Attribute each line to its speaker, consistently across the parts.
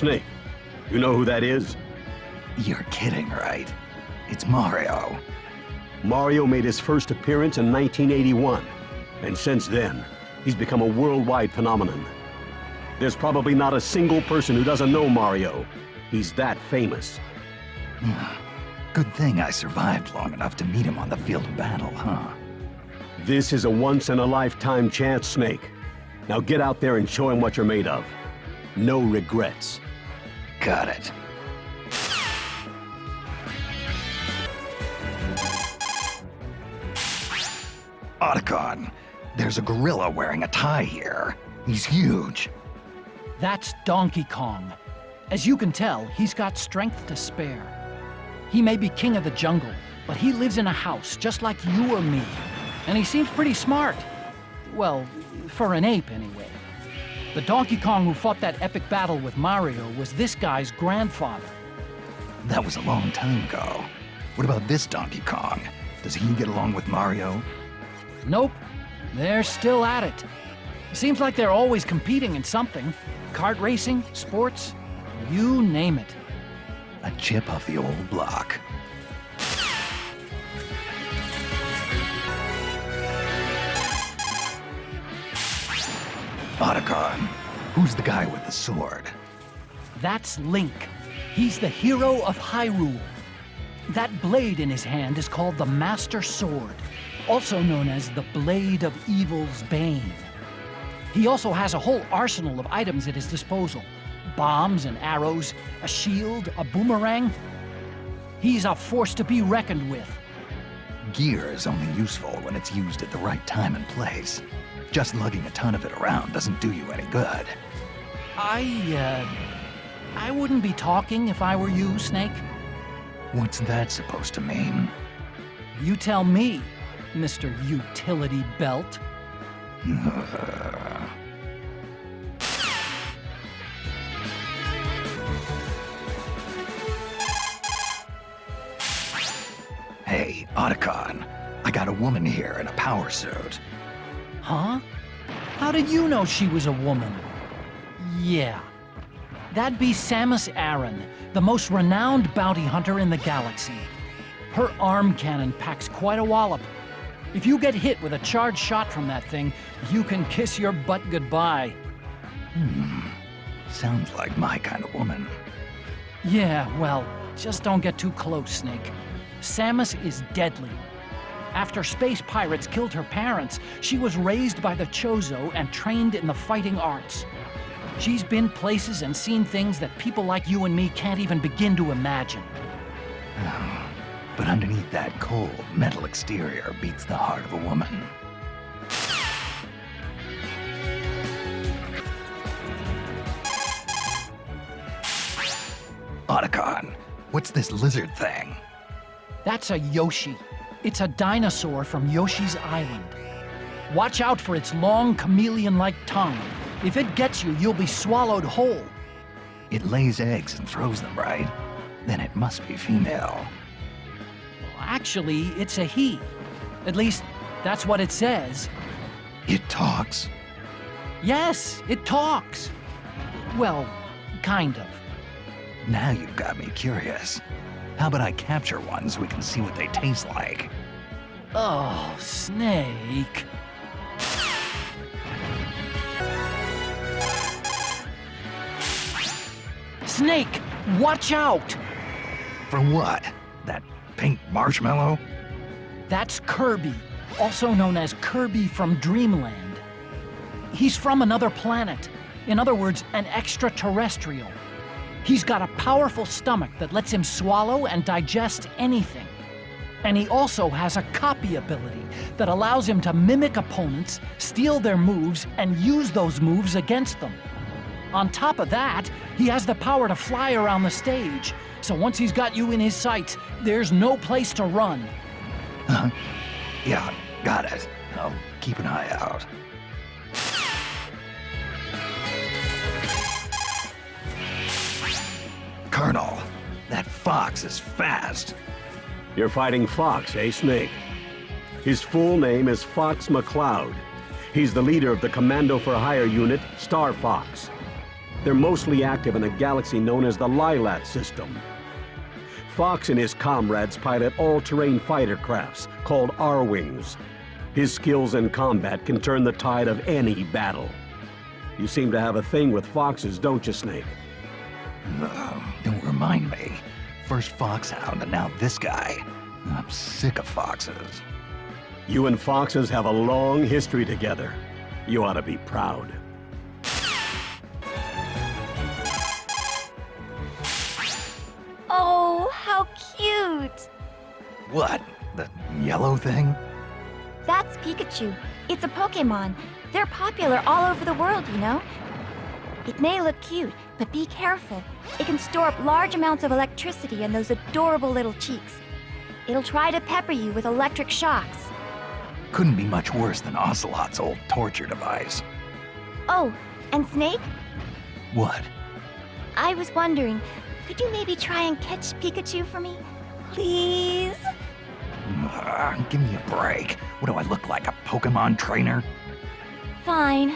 Speaker 1: Snake. You know who that is?
Speaker 2: You're kidding, right? It's Mario.
Speaker 1: Mario made his first appearance in 1981, and since then, he's become a worldwide phenomenon. There's probably not a single person who doesn't know Mario. He's that famous.
Speaker 2: Good thing I survived long enough to meet him on the field of battle, huh?
Speaker 1: This is a once-in-a-lifetime chance, Snake. Now get out there and show him what you're made of. No regrets.
Speaker 2: Got it. Otacon, there's a gorilla wearing a tie here. He's huge.
Speaker 3: That's Donkey Kong. As you can tell, he's got strength to spare. He may be king of the jungle, but he lives in a house just like you or me. And he seems pretty smart. Well, for an ape anyway. The Donkey Kong who fought that epic battle with Mario was this guy's grandfather.
Speaker 2: That was a long time ago. What about this Donkey Kong? Does he get along with Mario?
Speaker 3: Nope, they're still at it. Seems like they're always competing in something. Kart racing, sports, you name it.
Speaker 2: A chip off the old block. Otacon, who's the guy with the sword?
Speaker 3: That's Link. He's the hero of Hyrule. That blade in his hand is called the Master Sword, also known as the Blade of Evil's Bane. He also has a whole arsenal of items at his disposal. Bombs and arrows, a shield, a boomerang. He's a force to be reckoned with.
Speaker 2: Gear is only useful when it's used at the right time and place. Just lugging a ton of it around doesn't do you any good.
Speaker 3: I wouldn't be talking if I were you, Snake.
Speaker 2: What's that supposed to mean?
Speaker 3: You tell me, Mr. Utility Belt.
Speaker 2: Hey, Otacon, I got a woman here in a power suit.
Speaker 3: Huh? How did you know she was a woman? Yeah. That'd be Samus Aran, the most renowned bounty hunter in the galaxy. Her arm cannon packs quite a wallop. If you get hit with a charged shot from that thing, you can kiss your butt goodbye.
Speaker 2: Sounds like my kind of woman.
Speaker 3: Yeah, well, just don't get too close, Snake. Samus is deadly. After space pirates killed her parents, she was raised by the Chozo and trained in the fighting arts. She's been places and seen things that people like you and me can't even begin to imagine.
Speaker 2: But underneath that cold, metal exterior beats the heart of a woman. Otacon, what's this lizard thing?
Speaker 3: That's a Yoshi. It's a dinosaur from Yoshi's Island. Watch out for its long chameleon-like tongue. If it gets you, you'll be swallowed whole.
Speaker 2: It lays eggs and throws them, right? Then it must be female.
Speaker 3: Actually, it's a he. At least, that's what it says.
Speaker 2: It talks?
Speaker 3: Yes, it talks. Well, kind of.
Speaker 2: Now you've got me curious. How about I capture one so we can see what they taste like?
Speaker 3: Oh, Snake. Snake, watch out!
Speaker 2: For what? That pink marshmallow?
Speaker 3: That's Kirby, also known as Kirby from Dreamland. He's from another planet. In other words, an extraterrestrial. He's got a powerful stomach that lets him swallow and digest anything. And he also has a copy ability that allows him to mimic opponents, steal their moves, and use those moves against them. On top of that, he has the power to fly around the stage, so once he's got you in his sights, there's no place to run.
Speaker 2: Yeah, got it. I'll keep an eye out. Colonel, that fox is fast.
Speaker 1: You're fighting Fox, eh, Snake? His full name is Fox McCloud. He's the leader of the Commando for Hire unit, Star Fox. They're mostly active in a galaxy known as the Lilat system. Fox and his comrades pilot all-terrain fighter crafts called R-Wings. His skills in combat can turn the tide of any battle. You seem to have a thing with foxes, don't you, Snake?
Speaker 2: Don't remind me. First Foxhound and now this guy. I'm sick of foxes.
Speaker 1: You and foxes have a long history together. You ought to be proud.
Speaker 4: Oh, how cute!
Speaker 2: What? The yellow thing?
Speaker 4: That's Pikachu. It's a Pokémon. They're popular all over the world, you know? It may look cute, but be careful. It can store up large amounts of electricity in those adorable little cheeks. It'll try to pepper you with electric shocks.
Speaker 2: Couldn't be much worse than Ocelot's old torture device.
Speaker 4: Oh, and Snake?
Speaker 2: What?
Speaker 4: I was wondering, could you maybe try and catch Pikachu for me? Please?
Speaker 2: Give me a break. What do I look like, a Pokemon trainer?
Speaker 4: Fine.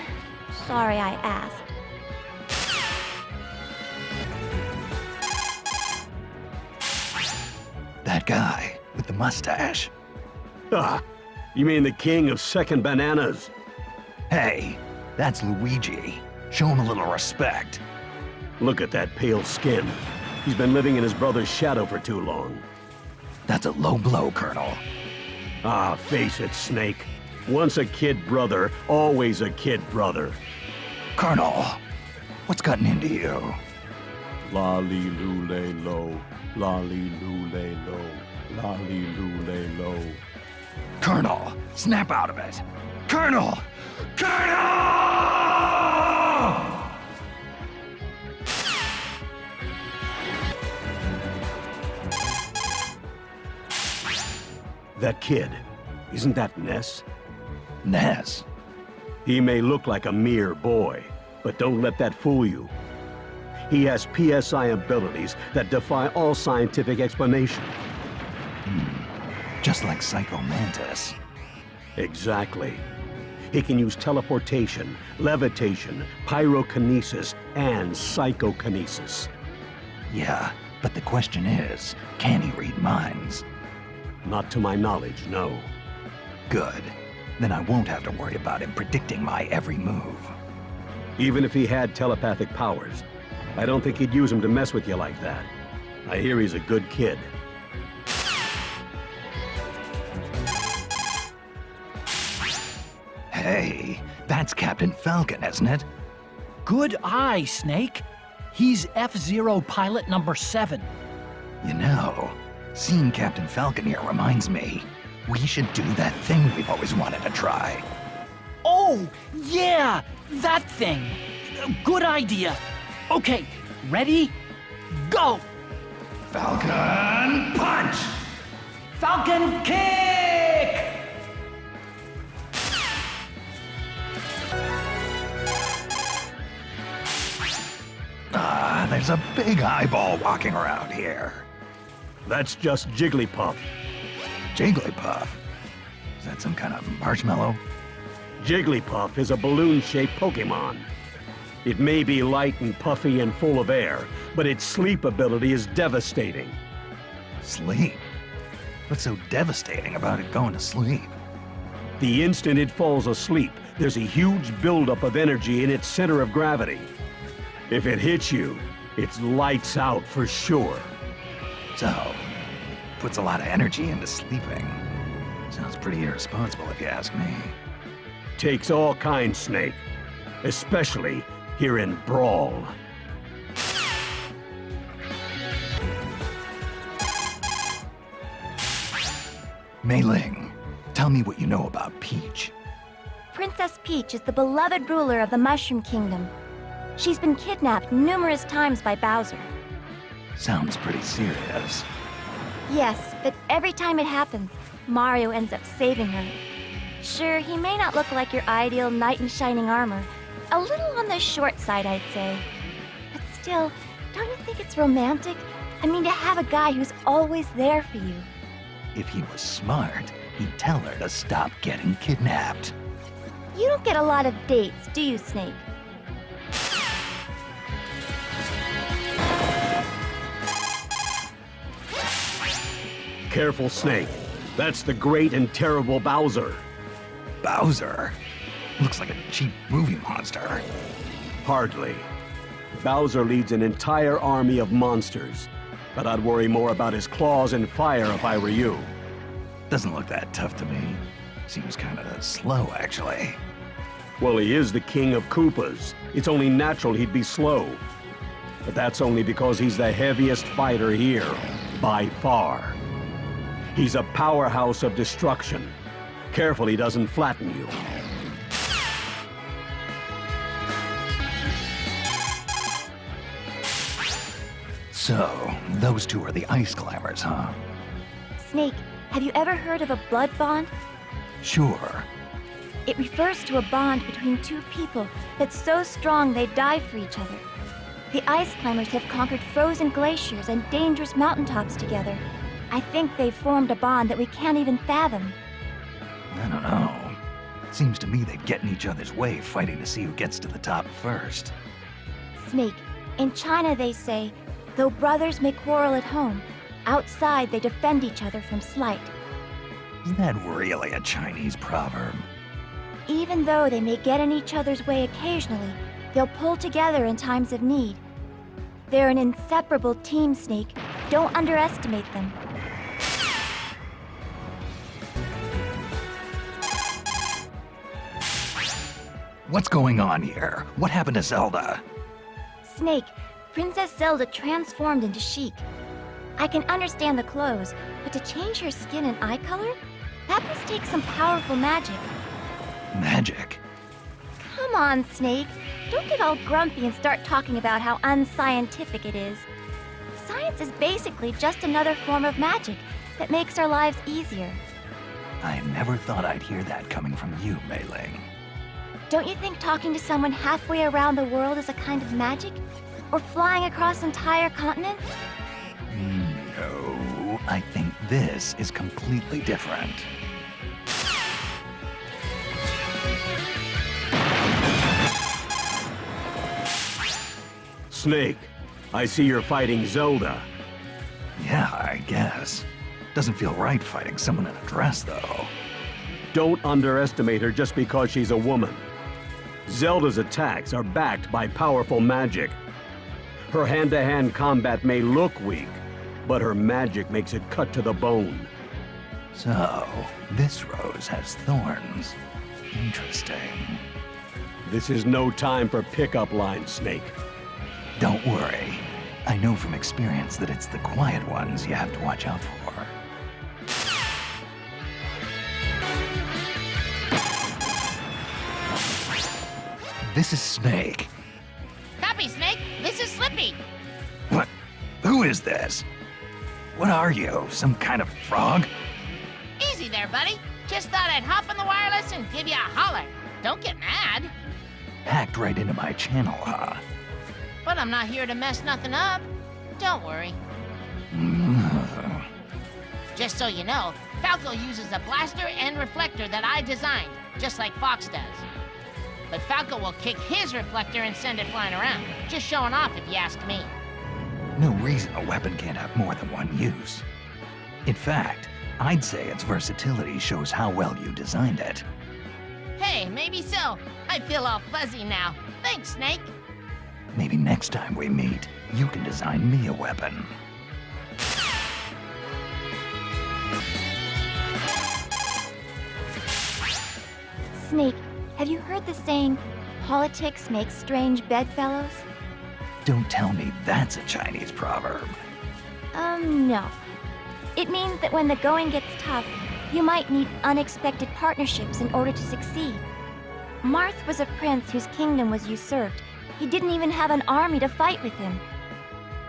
Speaker 4: Sorry I asked.
Speaker 2: That guy with the mustache.
Speaker 1: Ah, you mean the king of second bananas?
Speaker 2: Hey, that's Luigi. Show him a little respect.
Speaker 1: Look at that pale skin. He's been living in his brother's shadow for too long.
Speaker 2: That's a low blow, Colonel.
Speaker 1: Ah, face it, Snake. Once a kid brother, always a kid brother.
Speaker 2: Colonel, what's gotten into you?
Speaker 1: Lolly-loo-lay-low, lolly-loo-lay-low, lolly-loo-lay-low.
Speaker 2: Colonel, snap out of it. Colonel! Colonel!
Speaker 1: That kid, isn't that Ness?
Speaker 2: Ness.
Speaker 1: He may look like a mere boy, but don't let that fool you. He has PSI abilities that defy all scientific explanation.
Speaker 2: Just like Psycho Mantis.
Speaker 1: Exactly. He can use teleportation, levitation, pyrokinesis, and psychokinesis.
Speaker 2: Yeah, but the question is, can he read minds?
Speaker 1: Not to my knowledge, no.
Speaker 2: Good. Then I won't have to worry about him predicting my every move.
Speaker 1: Even if he had telepathic powers, I don't think he'd use them to mess with you like that. I hear he's a good kid.
Speaker 2: Hey, that's Captain Falcon, isn't it?
Speaker 3: Good eye, Snake. He's F-Zero pilot number 7.
Speaker 2: You know, seeing Captain Falcon here reminds me, we should do that thing we've always wanted to try.
Speaker 3: Oh, yeah, that thing. Good idea. Okay, ready? Go!
Speaker 2: Falcon punch!
Speaker 3: Falcon kick!
Speaker 2: Ah, there's a big eyeball walking around here.
Speaker 1: That's just Jigglypuff.
Speaker 2: Jigglypuff? Is that some kind of marshmallow?
Speaker 1: Jigglypuff is a balloon-shaped Pokémon. It may be light and puffy and full of air, but its sleep ability is devastating.
Speaker 2: Sleep? What's so devastating about it going to sleep?
Speaker 1: The instant it falls asleep, there's a huge buildup of energy in its center of gravity. If it hits you, it's lights out for sure.
Speaker 2: So, puts a lot of energy into sleeping. Sounds pretty irresponsible if you ask me.
Speaker 1: Takes all kinds, Snake. Especially here in Brawl.
Speaker 2: Mei Ling, tell me what you know about Peach.
Speaker 4: Princess Peach is the beloved ruler of the Mushroom Kingdom. She's been kidnapped numerous times by Bowser.
Speaker 2: Sounds pretty serious.
Speaker 4: Yes, but every time it happens, Mario ends up saving her. Sure, he may not look like your ideal knight in shining armor. A little on the short side, I'd say. But still, don't you think it's romantic? I mean, to have a guy who's always there for you.
Speaker 2: If he was smart, he'd tell her to stop getting kidnapped.
Speaker 4: You don't get a lot of dates, do you, Snake?
Speaker 1: Careful, Snake. That's the great and terrible Bowser.
Speaker 2: Bowser? Looks like a cheap movie monster.
Speaker 1: Hardly. Bowser leads an entire army of monsters, but I'd worry more about his claws and fire if I were you.
Speaker 2: Doesn't look that tough to me. Seems kinda slow, actually.
Speaker 1: Well, he is the king of Koopas. It's only natural he'd be slow. But that's only because he's the heaviest fighter here, by far. He's a powerhouse of destruction. Careful he doesn't flatten you.
Speaker 2: So, those two are the ice climbers, huh?
Speaker 4: Snake, have you ever heard of a blood bond?
Speaker 2: Sure.
Speaker 4: It refers to a bond between two people that's so strong they die for each other. The ice climbers have conquered frozen glaciers and dangerous mountaintops together. I think they've formed a bond that we can't even fathom.
Speaker 2: I don't know. Seems to me they'd get in each other's way fighting to see who gets to the top first.
Speaker 4: Snake, in China they say, though brothers may quarrel at home, outside they defend each other from slight.
Speaker 2: Is that really a Chinese proverb?
Speaker 4: Even though they may get in each other's way occasionally, they'll pull together in times of need. They're an inseparable team, Snake. Don't underestimate them.
Speaker 2: What's going on here? What happened to Zelda?
Speaker 4: Snake, Princess Zelda transformed into Sheik. I can understand the clothes, but to change her skin and eye color? That must take some powerful magic.
Speaker 2: Magic?
Speaker 4: Come on, Snake. Don't get all grumpy and start talking about how unscientific it is. Science is basically just another form of magic that makes our lives easier.
Speaker 2: I never thought I'd hear that coming from you, Mei Ling.
Speaker 4: Don't you think talking to someone halfway around the world is a kind of magic? Or flying across entire continents?
Speaker 2: No, I think this is completely different.
Speaker 1: Snake, I see you're fighting Zelda.
Speaker 2: Yeah, I guess. Doesn't feel right fighting someone in a dress, though.
Speaker 1: Don't underestimate her just because she's a woman. Zelda's attacks are backed by powerful magic. Her hand-to-hand combat may look weak, but her magic makes it cut to the bone.
Speaker 2: So, this rose has thorns. Interesting.
Speaker 1: This is no time for pickup lines, Snake.
Speaker 2: Don't worry. I know from experience that it's the quiet ones you have to watch out for. This is Snake.
Speaker 5: Copy, Snake. This is Slippy.
Speaker 2: What? Who is this? What are you? Some kind of frog?
Speaker 5: Easy there, buddy. Just thought I'd hop on the wireless and give you a holler. Don't get mad.
Speaker 2: Hacked right into my channel, huh?
Speaker 5: But I'm not here to mess nothing up. Don't worry. Just so you know, Falco uses a blaster and reflector that I designed, just like Fox does. But Falco will kick his reflector and send it flying around. Just showing off if you ask me.
Speaker 2: No reason a weapon can't have more than one use. In fact, I'd say its versatility shows how well you designed it.
Speaker 5: Hey, maybe so. I feel all fuzzy now. Thanks, Snake.
Speaker 2: Maybe next time we meet, you can design me a weapon.
Speaker 4: Snake, have you heard the saying, politics makes strange bedfellows?
Speaker 2: Don't tell me that's a Chinese proverb.
Speaker 4: No. It means that when the going gets tough, you might need unexpected partnerships in order to succeed. Marth was a prince whose kingdom was usurped. He didn't even have an army to fight with him.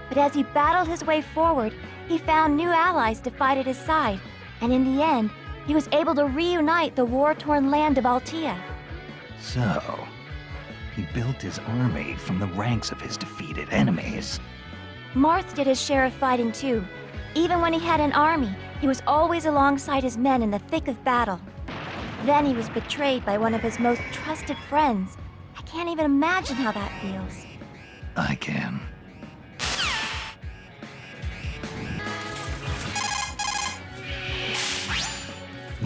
Speaker 4: But as he battled his way forward, he found new allies to fight at his side, and in the end, he was able to reunite the war-torn land of Altea.
Speaker 2: So, he built his army from the ranks of his defeated enemies.
Speaker 4: Marth did his share of fighting too. Even when he had an army, he was always alongside his men in the thick of battle. Then he was betrayed by one of his most trusted friends. I can't even imagine how that feels.
Speaker 2: I can.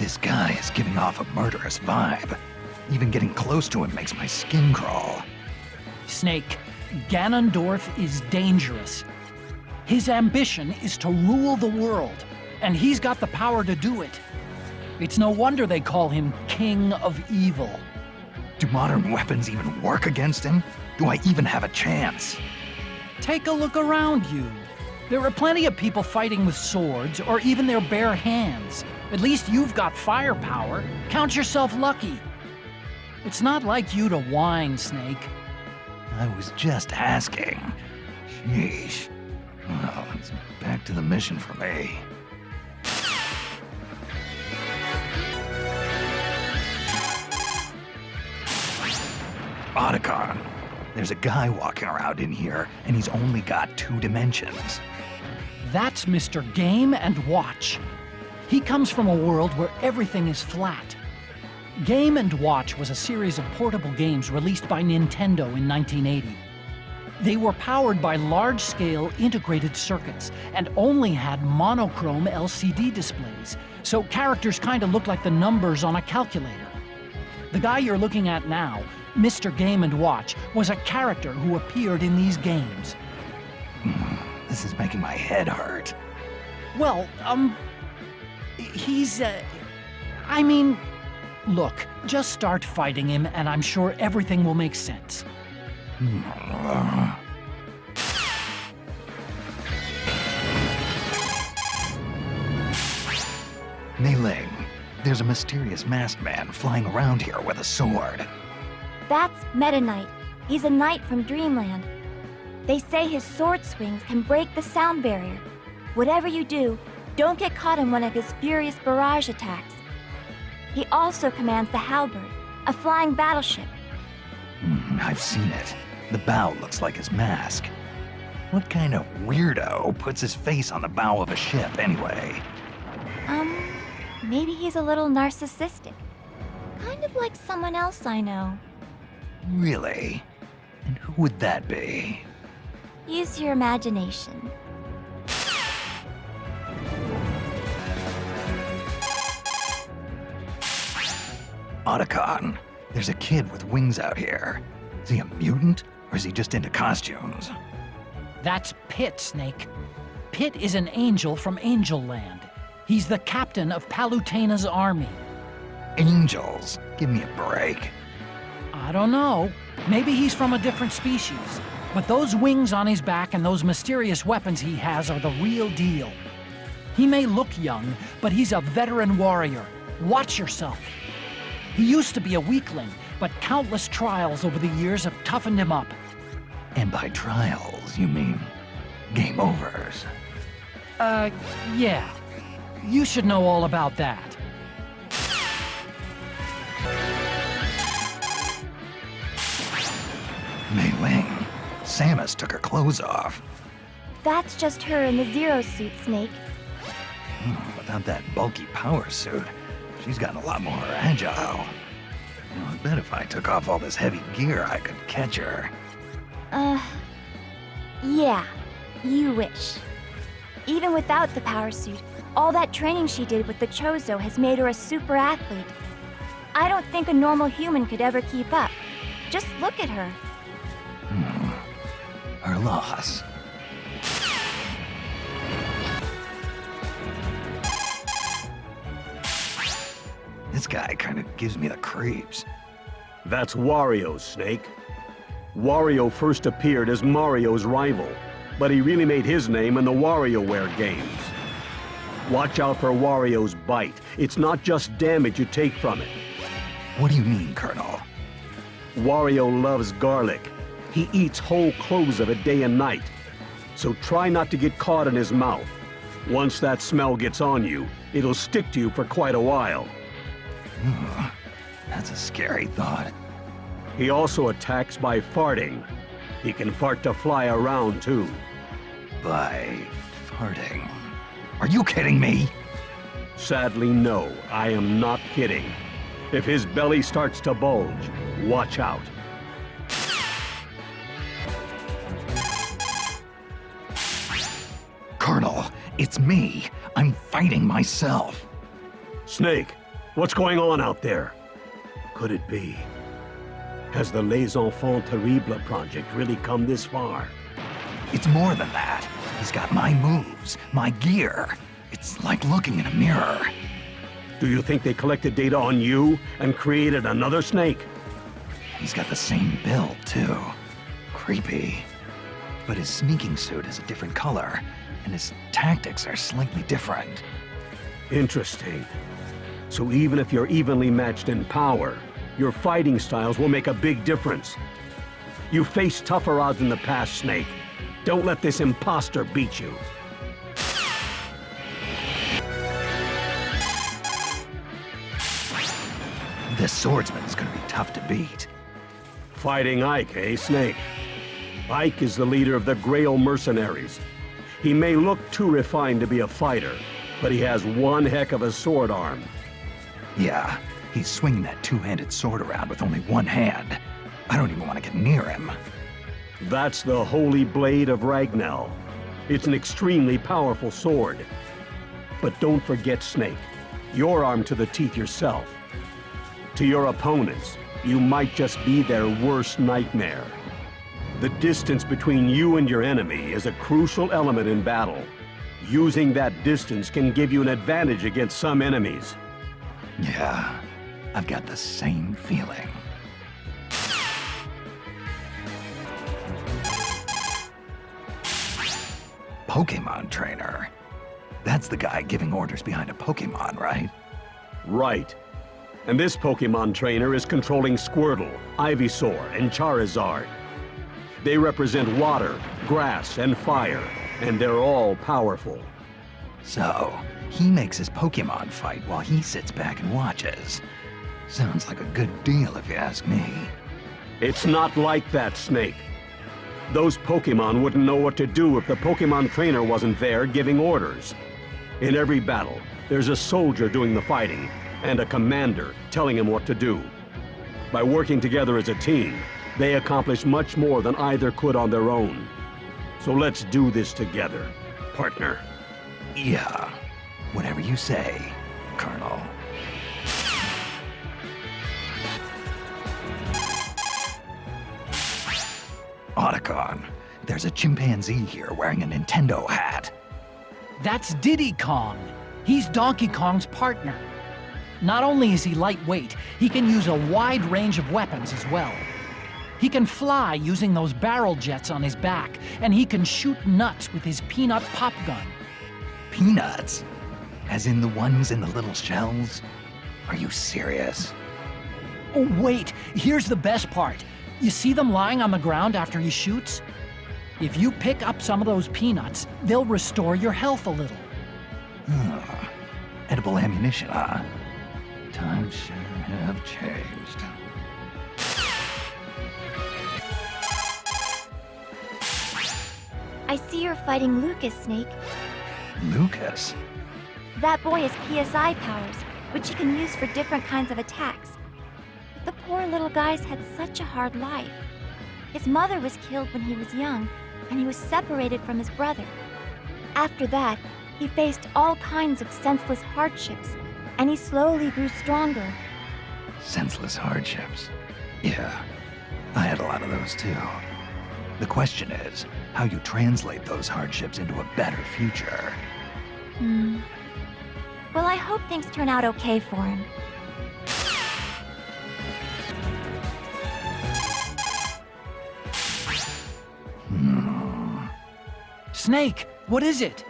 Speaker 2: This guy is giving off a murderous vibe. Even getting close to him makes my skin crawl.
Speaker 3: Snake, Ganondorf is dangerous. His ambition is to rule the world, and he's got the power to do it. It's no wonder they call him King of Evil.
Speaker 2: Do modern weapons even work against him? Do I even have a chance?
Speaker 3: Take a look around you. There are plenty of people fighting with swords or even their bare hands. At least you've got firepower. Count yourself lucky. It's not like you to whine, Snake.
Speaker 2: I was just asking. Sheesh. Well, it's back to the mission for me. Otacon. There's a guy walking around in here, and he's only got 2 dimensions.
Speaker 3: That's Mr. Game & Watch. He comes from a world where everything is flat. Game & Watch was a series of portable games released by Nintendo in 1980. They were powered by large-scale integrated circuits and only had monochrome LCD displays, so characters kind of looked like the numbers on a calculator. The guy you're looking at now, Mr. Game & Watch, was a character who appeared in these games.
Speaker 2: This is making my head hurt.
Speaker 3: Well, he's, I mean, look, just start fighting him and I'm sure everything will make sense.
Speaker 2: Mei-Ling, there's a mysterious masked man flying around here with a sword.
Speaker 4: That's Meta Knight. He's a knight from Dreamland. They say his sword swings can break the sound barrier. Whatever you do, don't get caught in one of his furious barrage attacks. He also commands the Halberd, a flying battleship.
Speaker 2: I've seen it. The bow looks like his mask. What kind of weirdo puts his face on the bow of a ship anyway?
Speaker 4: Maybe he's a little narcissistic. Kind of like someone else I know.
Speaker 2: Really? And who would that be?
Speaker 4: Use your imagination.
Speaker 2: Otacon, there's a kid with wings out here. Is he a mutant, or is he just into costumes?
Speaker 3: That's Pit, Snake. Pit is an angel from Angel Land. He's the captain of Palutena's army.
Speaker 2: Angels? Give me a break.
Speaker 3: I don't know. Maybe he's from a different species. But those wings on his back and those mysterious weapons he has are the real deal. He may look young, but he's a veteran warrior. Watch yourself. He used to be a weakling, but countless trials over the years have toughened him up.
Speaker 2: And by trials, you mean game overs?
Speaker 3: Yeah. You should know all about that.
Speaker 2: Mei-Ling, Samus took her clothes off.
Speaker 4: That's just her in the Zero suit, Snake.
Speaker 2: Without that bulky power suit, she's gotten a lot more agile. I bet if I took off all this heavy gear, I could catch her.
Speaker 4: Yeah, you wish. Even without the power suit, all that training she did with the Chozo has made her a super athlete. I don't think a normal human could ever keep up. Just look at her.
Speaker 2: Her loss. This guy kind of gives me the creeps.
Speaker 1: That's Wario, Snake. Wario first appeared as Mario's rival, but he really made his name in the WarioWare games. Watch out for Wario's bite. It's not just damage you take from it.
Speaker 2: What do you mean, Colonel?
Speaker 1: Wario loves garlic. He eats whole cloves of it day and night. So try not to get caught in his mouth. Once that smell gets on you, it'll stick to you for quite a while.
Speaker 2: That's a scary thought.
Speaker 1: He also attacks by farting. He can fart to fly around, too.
Speaker 2: By farting. Are you kidding me?
Speaker 1: Sadly, no, I am not kidding. If his belly starts to bulge, watch out.
Speaker 2: Colonel, it's me. I'm fighting myself.
Speaker 1: Snake, What's going on out there? Could it be? Has the Les Enfants Terribles project really come this far?
Speaker 2: It's more than that. He's got my moves, my gear. It's like looking in a mirror.
Speaker 1: Do you think they collected data on you and created another Snake?
Speaker 2: He's got the same build, too. Creepy. But his sneaking suit is a different color, and his tactics are slightly different.
Speaker 1: Interesting. So even if you're evenly matched in power, your fighting styles will make a big difference. You faced tougher odds in the past, Snake. Don't let this imposter beat you.
Speaker 2: This swordsman is gonna be tough to beat.
Speaker 1: Fighting Ike, eh, Snake? Ike is the leader of the Grail mercenaries. He may look too refined to be a fighter, but he has one heck of a sword arm.
Speaker 2: Yeah, he's swinging that two-handed sword around with only one hand. I don't even want to get near him.
Speaker 1: That's the Holy Blade of Ragnell. It's an extremely powerful sword. But don't forget, Snake, you're armed to the teeth yourself. To your opponents, you might just be their worst nightmare. The distance between you and your enemy is a crucial element in battle. Using that distance can give you an advantage against some enemies.
Speaker 2: Yeah, I've got the same feeling. Pokemon trainer. That's the guy giving orders behind a Pokemon, right?
Speaker 1: Right. And this Pokemon trainer is controlling Squirtle, Ivysaur, and Charizard. They represent water, grass, and fire, and they're all powerful.
Speaker 2: So, he makes his Pokemon fight while he sits back and watches. Sounds like a good deal if you ask me.
Speaker 1: It's not like that, Snake. Those Pokemon wouldn't know what to do if the Pokemon trainer wasn't there giving orders. In every battle, there's a soldier doing the fighting, and a commander telling him what to do. By working together as a team, they accomplish much more than either could on their own. So let's do this together, partner.
Speaker 2: Yeah, whatever you say, Colonel. Otacon, there's a chimpanzee here wearing a Nintendo hat.
Speaker 3: That's Diddy Kong. He's Donkey Kong's partner. Not only is he lightweight, he can use a wide range of weapons as well. He can fly using those barrel jets on his back, and he can shoot nuts with his peanut pop gun.
Speaker 2: Peanuts? As in the ones in the little shells? Are you serious?
Speaker 3: Oh, wait, here's the best part. You see them lying on the ground after he shoots? If you pick up some of those peanuts, they'll restore your health a little.
Speaker 2: Edible ammunition, huh? Times sure have changed.
Speaker 4: I see you're fighting Lucas, Snake.
Speaker 2: Lucas?
Speaker 4: That boy has PSI powers, which he can use for different kinds of attacks. But the poor little guy's had such a hard life. His mother was killed when he was young, and he was separated from his brother. After that, he faced all kinds of senseless hardships, and he slowly grew stronger.
Speaker 2: Senseless hardships. Yeah, I had a lot of those too. The question is, how you translate those hardships into a better future.
Speaker 4: Well, I hope things turn out okay for him.
Speaker 3: Snake, what is it?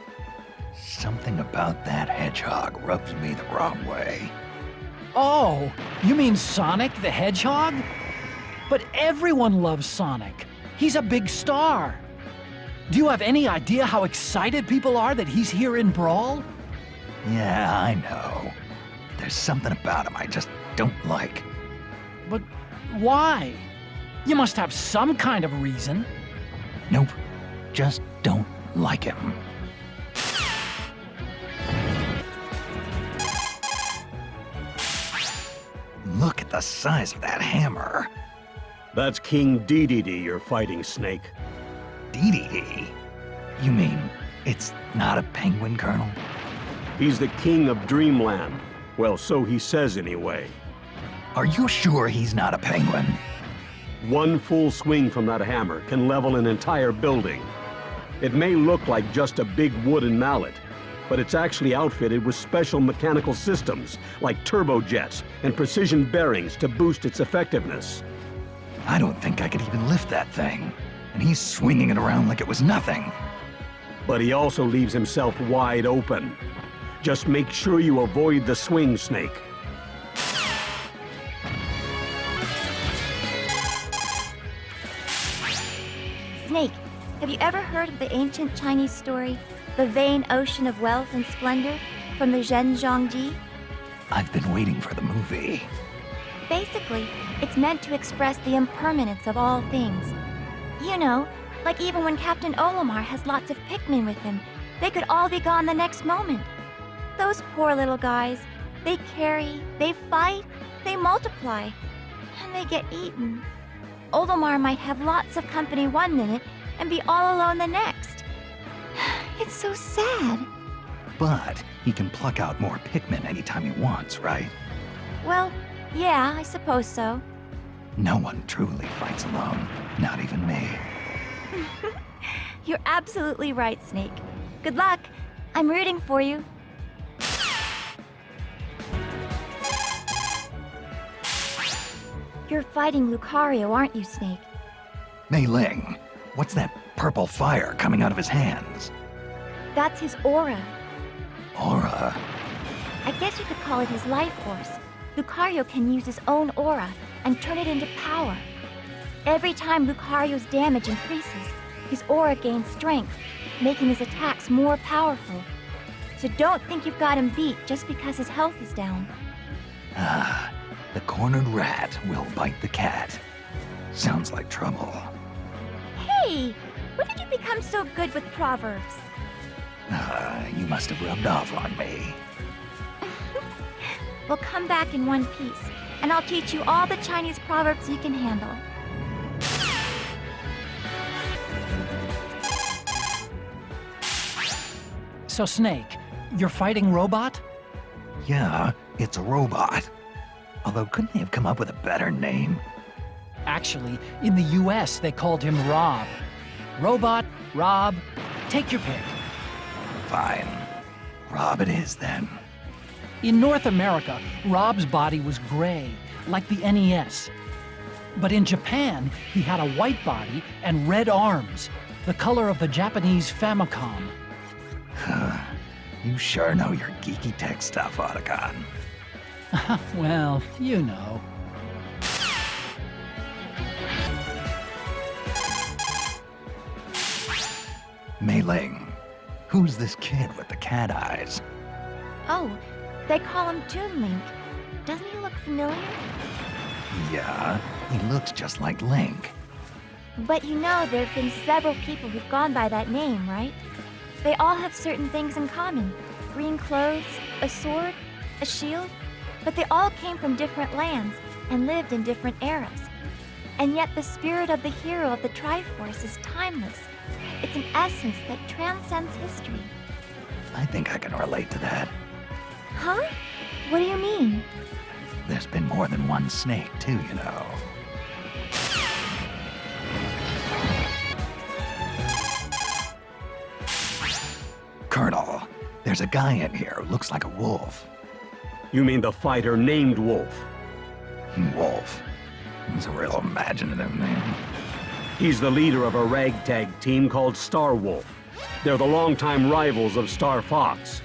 Speaker 2: Something about that hedgehog rubs me the wrong way.
Speaker 3: Oh, you mean Sonic the Hedgehog? But everyone loves Sonic. He's a big star. Do you have any idea how excited people are that he's here in Brawl?
Speaker 2: Yeah, I know. There's something about him I just don't like.
Speaker 3: But why? You must have some kind of reason.
Speaker 2: Nope, just don't like him. Look at the size of that hammer.
Speaker 1: That's King Diddy you're fighting, Snake.
Speaker 2: Diddy? You mean it's not a penguin, Colonel?
Speaker 1: He's the king of Dreamland, Well, so he says anyway.
Speaker 2: Are you sure he's not a penguin?
Speaker 1: One full swing from that hammer can level an entire building. It may look like just a big wooden mallet, but it's actually outfitted with special mechanical systems like turbojets and precision bearings to boost its effectiveness.
Speaker 2: I don't think I could even lift that thing. And he's swinging it around like it was nothing.
Speaker 1: But he also leaves himself wide open. Just make sure you avoid the swing, Snake.
Speaker 4: Snake, have you ever heard of the ancient Chinese story, The Vain Ocean of Wealth and Splendor, from the Zhenjiangji?
Speaker 2: I've been waiting for the movie.
Speaker 4: Basically, it's meant to express the impermanence of all things. You know, like even when Captain Olimar has lots of Pikmin with him, they could all be gone the next moment. Those poor little guys, they carry, they fight, they multiply, and they get eaten. Olimar might have lots of company one minute and be all alone the next. It's so sad.
Speaker 2: But he can pluck out more Pikmin anytime he wants, right?
Speaker 4: Well, yeah, I suppose so.
Speaker 2: No one truly fights alone, not even me.
Speaker 4: You're absolutely right, Snake. Good luck. I'm rooting for you. You're fighting Lucario, aren't you, Snake?
Speaker 2: Mei Ling, what's that purple fire coming out of his hands?
Speaker 4: That's his aura.
Speaker 2: Aura?
Speaker 4: I guess you could call it his life force. Lucario can use his own aura and turn it into power. Every time Lucario's damage increases, his aura gains strength, making his attacks more powerful. So don't think you've got him beat just because his health is down.
Speaker 2: Ah, the cornered rat will bite the cat. Sounds like trouble.
Speaker 4: Hey! When did you become so good with proverbs?
Speaker 2: You must have rubbed off on me.
Speaker 4: We'll come back in one piece, and I'll teach you all the Chinese proverbs you can handle.
Speaker 3: So, Snake, you're fighting Robot?
Speaker 2: Yeah, it's a robot. Although, couldn't they have come up with a better name?
Speaker 3: Actually, in the US, they called him Rob. Robot, Rob, take your pick.
Speaker 2: Fine. Rob it is, then.
Speaker 3: In North America, Rob's body was gray, like the NES. But in Japan, he had a white body and red arms, the color of the Japanese Famicom.
Speaker 2: You sure know your geeky tech stuff, Otacon.
Speaker 3: Well, you know.
Speaker 2: Mei Ling, who's this kid with the cat eyes?
Speaker 4: Oh, they call him Toon Link. Doesn't he look familiar?
Speaker 2: Yeah, he looks just like Link.
Speaker 4: But you know there have been several people who've gone by that name, right? They all have certain things in common. Green clothes, a sword, a shield. But they all came from different lands and lived in different eras. And yet the spirit of the hero of the Triforce is timeless. It's an essence that transcends history.
Speaker 2: I think I can relate to that.
Speaker 4: Huh? What do you mean?
Speaker 2: There's been more than one snake, too, you know. Colonel, there's a guy in here who looks like a wolf.
Speaker 1: You mean the fighter named Wolf?
Speaker 2: Wolf. He's a real imaginative name.
Speaker 1: He's the leader of a ragtag team called Star Wolf. They're the longtime rivals of Star Fox.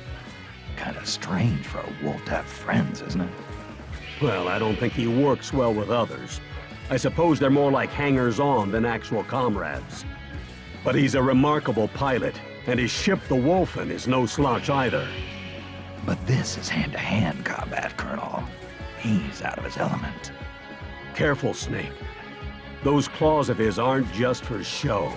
Speaker 2: Kinda strange for a wolf to have friends, isn't it?
Speaker 1: Well, I don't think he works well with others. I suppose they're more like hangers-on than actual comrades. But he's a remarkable pilot, and his ship, the Wolfen, is no slouch either.
Speaker 2: But this is hand-to-hand combat, Colonel. He's out of his element.
Speaker 1: Careful, Snake. Those claws of his aren't just for show.